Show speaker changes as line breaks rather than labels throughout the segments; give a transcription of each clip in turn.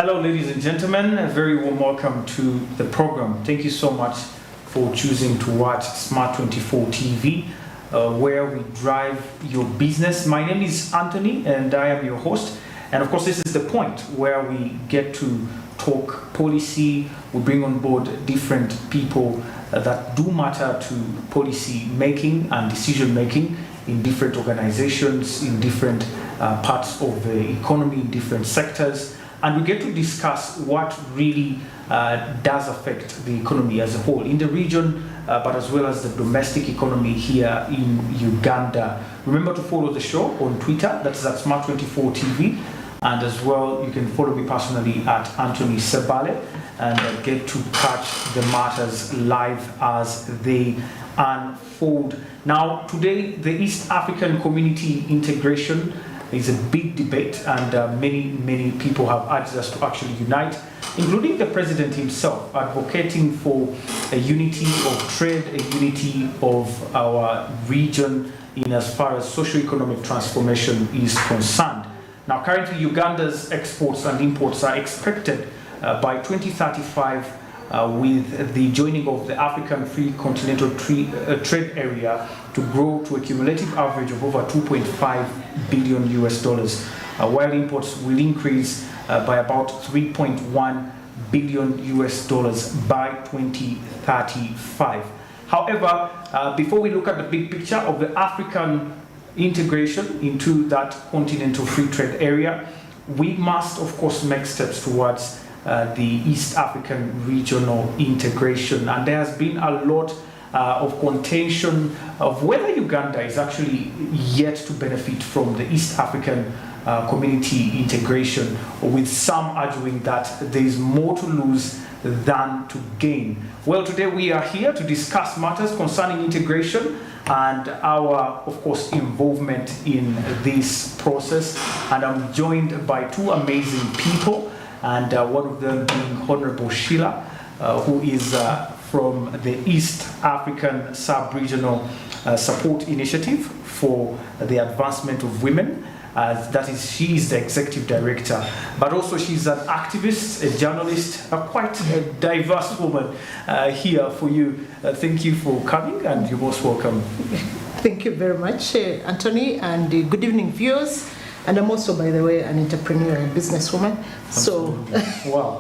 Hello, ladies and gentlemen. A very warm welcome to the program. Thank you so much for choosing to watch Smart24 TV, where we drive your business. My name is Anthony, and I am your host. And of course, this is the point where we get to talk policy. We bring on board different people that do matter to policy making and decision making in different organizations, in different parts of the economy, in different sectors. And we get to discuss what really does affect the economy as a whole in the region, but as well as the domestic economy here in Uganda. Remember to follow the show on Twitter, that's at Smart24 TV. And as well, you can follow me personally at Anthony Sebale and get to catch the matters live as they unfold. Now, today, the East African community integration is a big debate, and many people have urged us to actually unite, including the president himself, advocating for a unity of trade, a unity of our region in as far as socio-economic transformation is concerned. Now, currently, Uganda's exports and imports are expected by 2035 with the joining of the African Free Continental Trade Area to grow to a cumulative average of over $2.5 billion US, while imports will increase by about $3.1 billion US by 2035. However, before we look at the big picture of the African integration into that continental free trade area, we must, of course, make steps towards the East African regional integration. And there has been a lot of contention of whether Uganda is actually yet to benefit from the East African community integration, with some arguing that there is more to lose than to gain. Well, today we are here to discuss matters concerning integration and our, of course, involvement in this process. And I'm joined by two amazing people, and one of them being Honorable Sheila, who is from the East African Sub-Regional Support Initiative for the Advancement of Women. That is, she is the executive director, but also she's an activist, a journalist, quite a diverse woman here for you. Thank you for coming, and you're most welcome.
Thank you very much, Anthony, and good evening, viewers. And I'm also, by the way, an entrepreneur and businesswoman.
Absolutely. So, wow.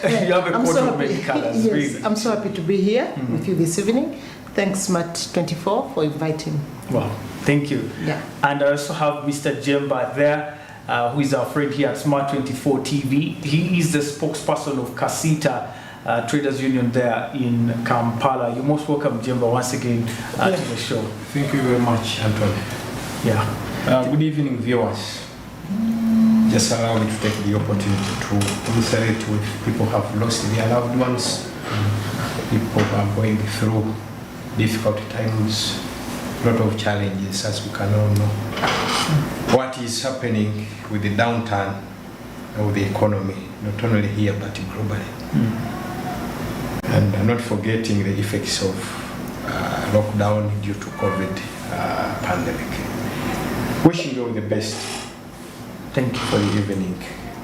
You have a coat of many colors.
Yes,
really.
I'm so happy to be here with you this evening. Thanks, Smart24, for inviting.
Wow, thank you.
Yeah.
And I also have Mr. Jemba there, who is our friend here at Smart24 TV. He is the spokesperson of Kasita Traders Union there in Kampala. You're most welcome, Jemba, once again to the show.
Thank you very much, Anthony.
Yeah.
Good evening, viewers. Just allow me to take the opportunity to commiserate with people who have lost their loved ones, people who are going through difficult times, a lot of challenges, as we can all know. What is happening with the downturn of the economy, not only here but globally. And not forgetting the effects of lockdown due to COVID pandemic. Wishing you all the best.
Thank you
for the evening.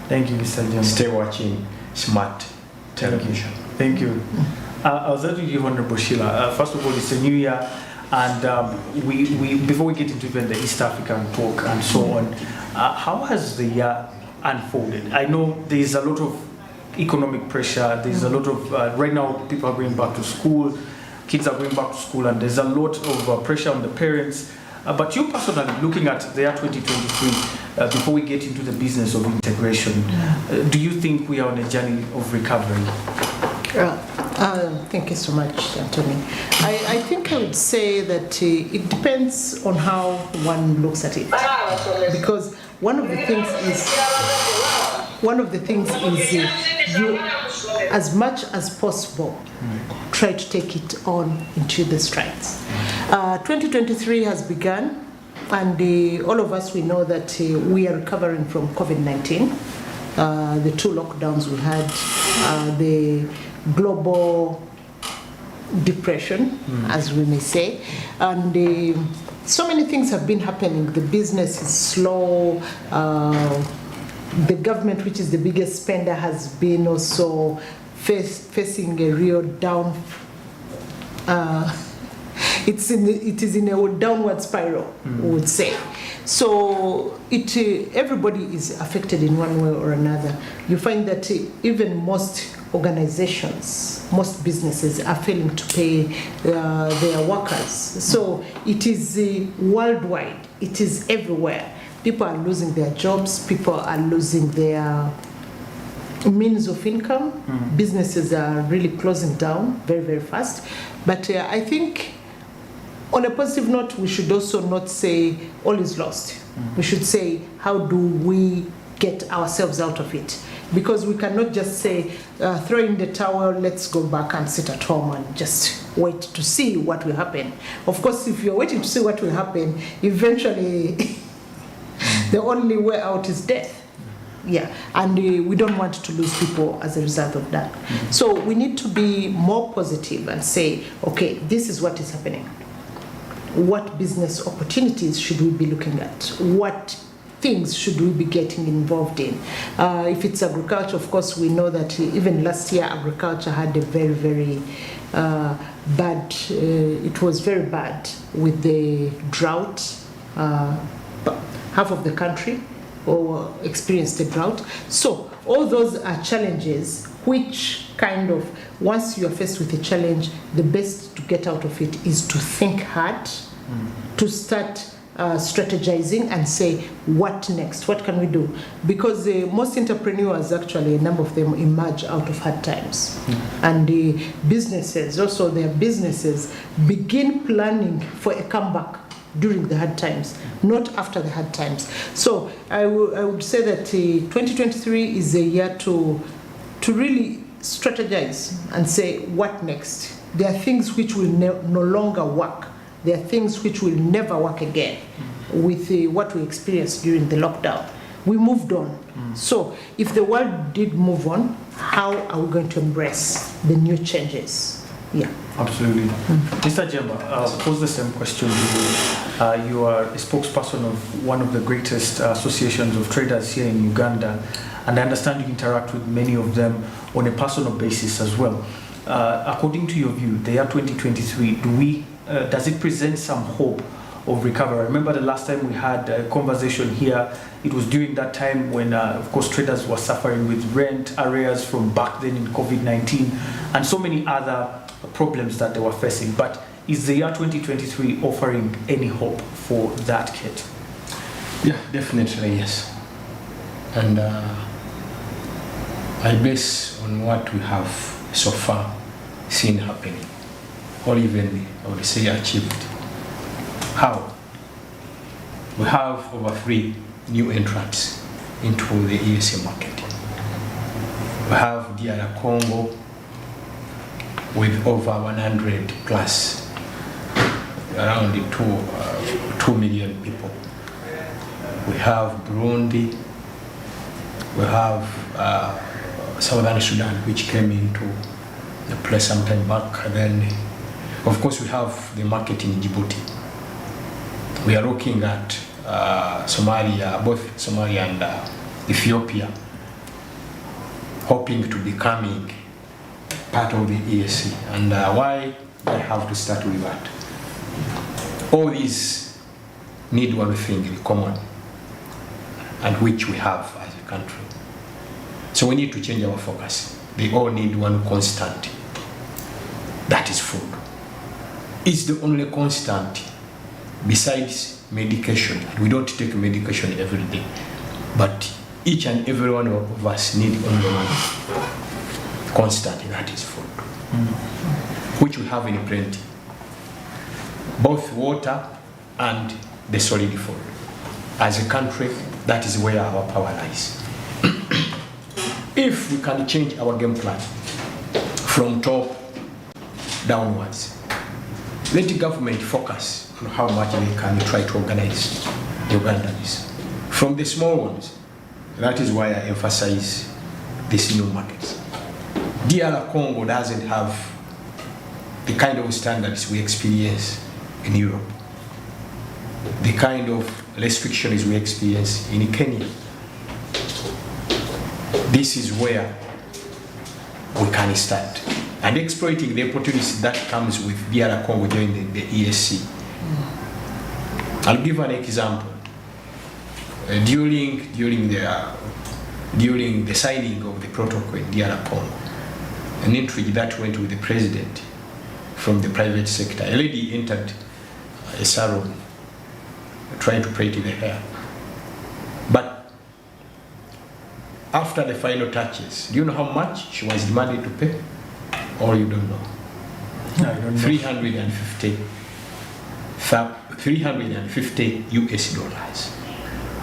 Thank you, Mr. Jemba.
Stay watching Smart Television.
Thank you. I was asking you, Honorable Sheila. First of all, it's a new year, and we before we get into even the East African talk and so on, how has the year unfolded? I know there's a lot of economic pressure. There's a lot of right now people are going back to school, kids are going back to school, and there's a lot of pressure on the parents. But you personally, looking at the year 2023, before we get into the business of integration, do you think we are on a journey of recovery?
Thank you so much, Anthony. I think I would say that it depends on how one looks at it, because one of the things is you, as much as possible, try to take it on into the strides. 2023 has begun, and all of us, we know that we are recovering from COVID-19, the two lockdowns we had, the global depression, as we may say, and so many things have been happening. The business is slow, the government, which is the biggest spender, has been also facing a real down. It is in a downward spiral, we would say. So everybody is affected in one way or another. You find that even most organizations, most businesses are failing to pay their workers. So it is worldwide. It is everywhere. People are losing their jobs. People are losing their means of income. Businesses are really closing down very, very fast. But I think on a positive note, we should also not say all is lost. We should say, how do we get ourselves out of it? Because we cannot just say, throw in the towel, let's go back and sit at home and just wait to see what will happen. Of course, if you're waiting to see what will happen, eventually the only way out is death. Yeah, and we don't want to lose people as a result of that. So we need to be more positive and say, okay, this is what is happening. What business opportunities should we be looking at? What things should we be getting involved in? If it's agriculture, of course, we know that even last year, agriculture had a very, very bad, it was very bad with the drought. Half of the country experienced a drought. So all those are challenges which kind of, once you are faced with a challenge, the best to get out of it is to think hard, to start strategizing and say, what next? What can we do? Because most entrepreneurs, actually, a number of them emerge out of hard times. And the businesses, also their businesses, begin planning for a comeback during the hard times, not after the hard times. So I would say that 2023 is a year to really strategize and say, what next? There are things which will no longer work. There are things which will never work again with what we experienced during the lockdown. We moved on. So if the world did move on, how are we going to embrace the new changes? Yeah.
Absolutely. Mr. Jemba, I'll pose the same question to you. You are a spokesperson of one of the greatest associations of traders here in Uganda, and I understand you interact with many of them on a personal basis as well. According to your view, the year 2023, does it present some hope of recovery? I remember the last time we had a conversation here, it was during that time when, of course, traders were suffering with rent arrears from back then in COVID-19 and so many other problems that they were facing. But is the year 2023 offering any hope for that kit?
Yeah, definitely, yes. And I base on what we have so far seen happening, or even, I would say, achieved. How? We have over 3 new entrants into the ESA market. We have DR Congo with over 100 plus, around 2 million people. We have Burundi, we have Southern Sudan, which came into the place some time back. And then, of course, we have the market in Djibouti. We are looking at Somalia, both Somalia and Ethiopia, hoping to becoming part of the ESC. And why I have to start with that? All these need one thing in common, and which we have as a country. So we need to change our focus. They all need one constant. That is food. It's the only constant besides medication. We don't take medication every day, but each and every one of us need only one constant, and that is food, which we have in plenty. Both water and the solid food. As a country, that is where our power lies. If we can change our game plan from top downwards, let the government focus on how much they can try to organize Ugandans. From the small ones, that is why I emphasize these new markets. DR Congo doesn't have the kind of standards we experience in Europe, the kind of restrictions we experience in Kenya. This is where we can start and exploiting the opportunities that comes with DR Congo joining the ESC. I'll give an example. During the signing of the protocol in DR Congo, an intrigue that went with the president from the private sector. A lady entered a salon trying to plait the hair. But after the final touches, do you know how much she was demanded to pay? Or you don't know?
No, I don't know.
350 US dollars.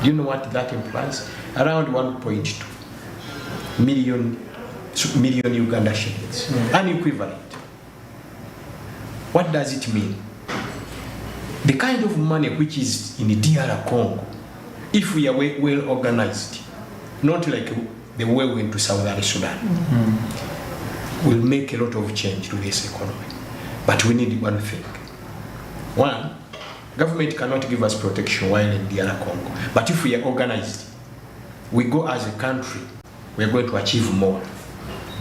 Do you know what that implies? Around 1.2 million Uganda shillings, unequivalent. What does it mean? The kind of money which is in the DR Congo, if we are well organized, not like the way we went to Southern Sudan, will make a lot of change to this economy. But we need one thing. One, government cannot give us protection while in DR Congo. But if we are organized, we go as a country, we are going to achieve more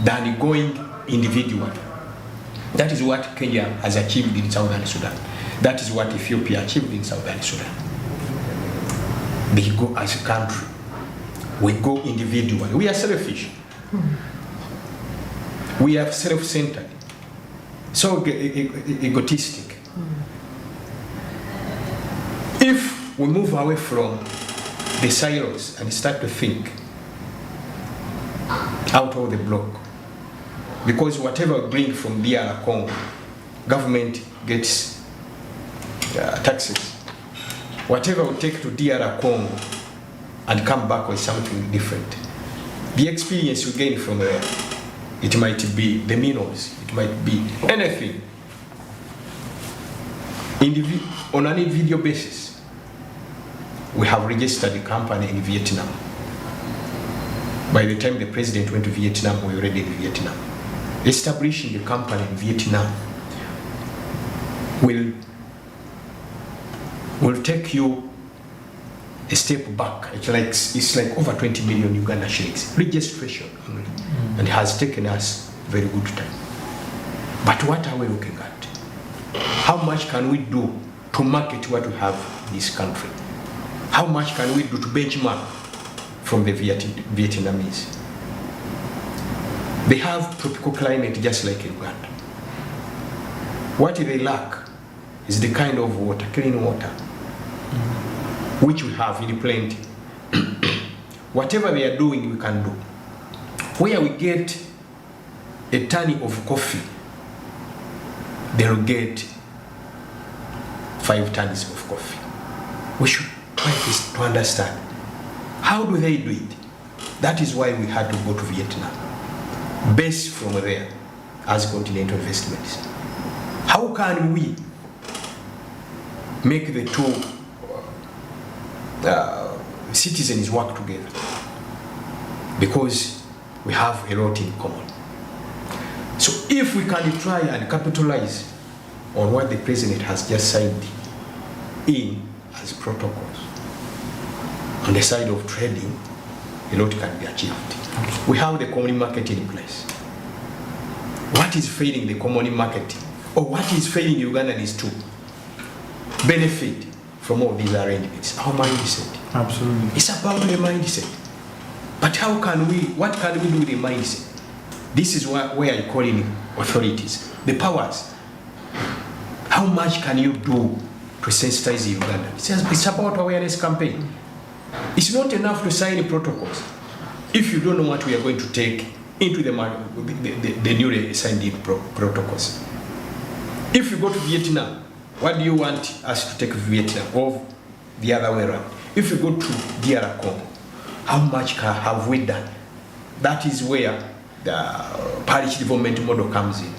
than going individually. That is what Kenya has achieved in Southern Sudan. That is what Ethiopia achieved in Southern Sudan. They go as a country. We go individually. We are selfish. We are self-centered. So egotistic. If we move away from the silos and start to think out of the block, because whatever we bring from DR Congo, government gets taxes. Whatever we take to DR Congo and come back with something different, the experience we gain from there, it might be the minerals, it might be anything. On an individual basis, we have registered a company in Vietnam. By the time the president went to Vietnam, we were already in Vietnam. Establishing a company in Vietnam will take you a step back. It's like over 20 million Uganda shillings registration only, and has taken us very good time. But what are we looking at? How much can we do to market what we have in this country? How much can we do to benchmark from the Vietnamese? They have tropical climate just like Uganda. What they lack is the kind of water, clean water, which we have in plenty. Whatever they are doing, we can do. Where we get a ton of coffee, they will get 5 tons of coffee. We should try to understand, how do they do it? That is why we had to go to Vietnam, based from there as continental investments. How can we make the two citizens work together? Because we have a lot in common. So if we can try and capitalize on what the president has just signed in as protocols, on the side of trading, a lot can be achieved. We have the common market in place. What is failing the common market, or what is failing Ugandans is to benefit from all these arrangements? Our mindset.
Absolutely.
It's about the mindset. But what can we do with the mindset? This is where I call in authorities, the powers. How much can you do to sensitize the Ugandans? It's about awareness campaign. It's not enough to sign protocols if you don't know what we are going to take into the newly signed in protocols. If you go to Vietnam, what do you want us to take to Vietnam, or the other way around? If you go to DR Congo, how much have we done? That is where the parish development model comes in.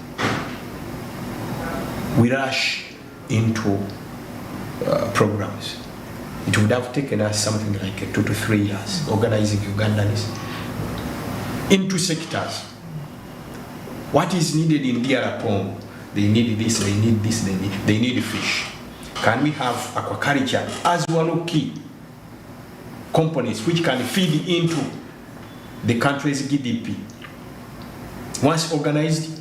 We rush into programs. It would have taken us something like 2 to 3 years organizing Ugandans into sectors. What is needed in DR Congo? They need this, they need this, they need fish. Can we have aquaculture as one of key components which can feed into the country's GDP. Once organized,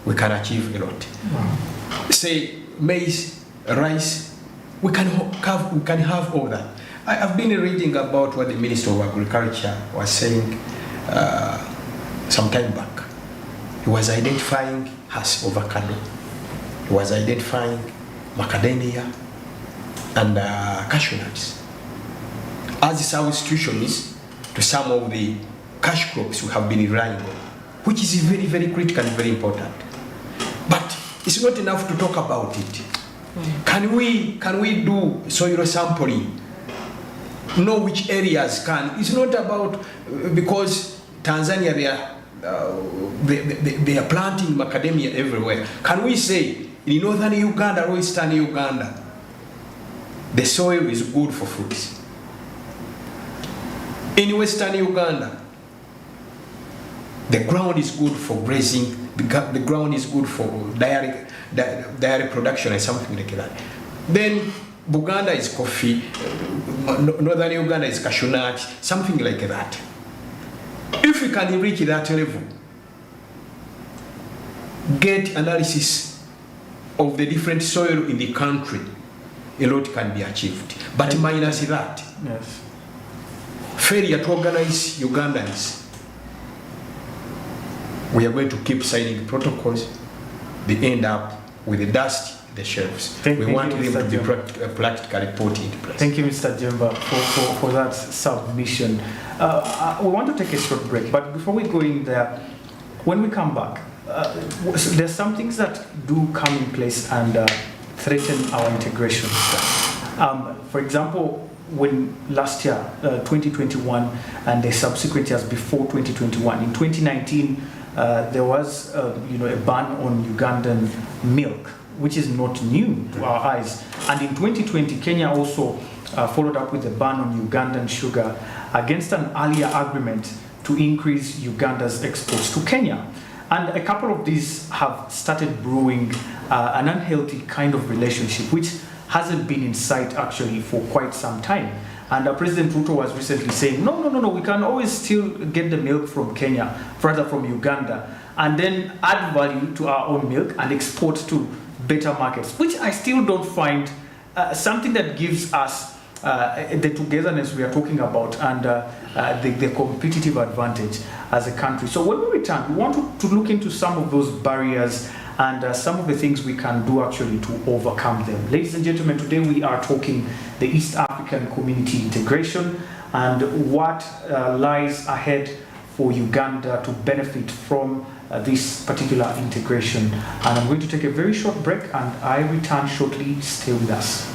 we can achieve a lot. Wow. Say maize, rice, we can have all that. I've been reading about what the Minister of Agriculture was saying some time back. He was identifying avocado, he was identifying macadamia and cashew nuts as substitutions to some of the cash crops we have been relying on, which is very, very critical and very important. But it's not enough to talk about it. Can we do soil sampling? Know which areas can? It's not about because Tanzania they are planting macadamia everywhere. Can we say in northern Uganda or eastern Uganda the soil is good for fruits? In western Uganda the ground is good for grazing, the ground is good for dairy production and something like that. Then Buganda is coffee, northern Uganda is cashew nut, something like that. If we can reach that level, get analysis of the different soil in the country, a lot can be achieved. But minus that,
yes,
failure to organize Ugandans, we are going to keep signing protocols. They end up with the dust in the shelves. We want them to be practically put into place.
Thank you, Mr. Jemba, for that submission. We want to take a short break, but before we go in there, when we come back, there's some things that do come in place and threaten our integration. For example, when last year, 2021, and the subsequent years before 2021, in 2019, there was a ban on Ugandan milk, which is not new to our eyes. And in 2020, Kenya also followed up with a ban on Ugandan sugar against an earlier agreement to increase Uganda's exports to Kenya. And a couple of these have started brewing an unhealthy kind of relationship, which hasn't been in sight actually for quite some time. And President Ruto was recently saying, no, we can always still get the milk from Kenya, rather from Uganda, and then add value to our own milk and export to better markets, which I still don't find something that gives us the togetherness we are talking about and the competitive advantage as a country. So when we return, we want to look into some of those barriers and some of the things we can do actually to overcome them. Ladies and gentlemen, today we are talking the East African community integration and what lies ahead for Uganda to benefit from this particular integration. And I'm going to take a very short break and I return shortly. Stay with us.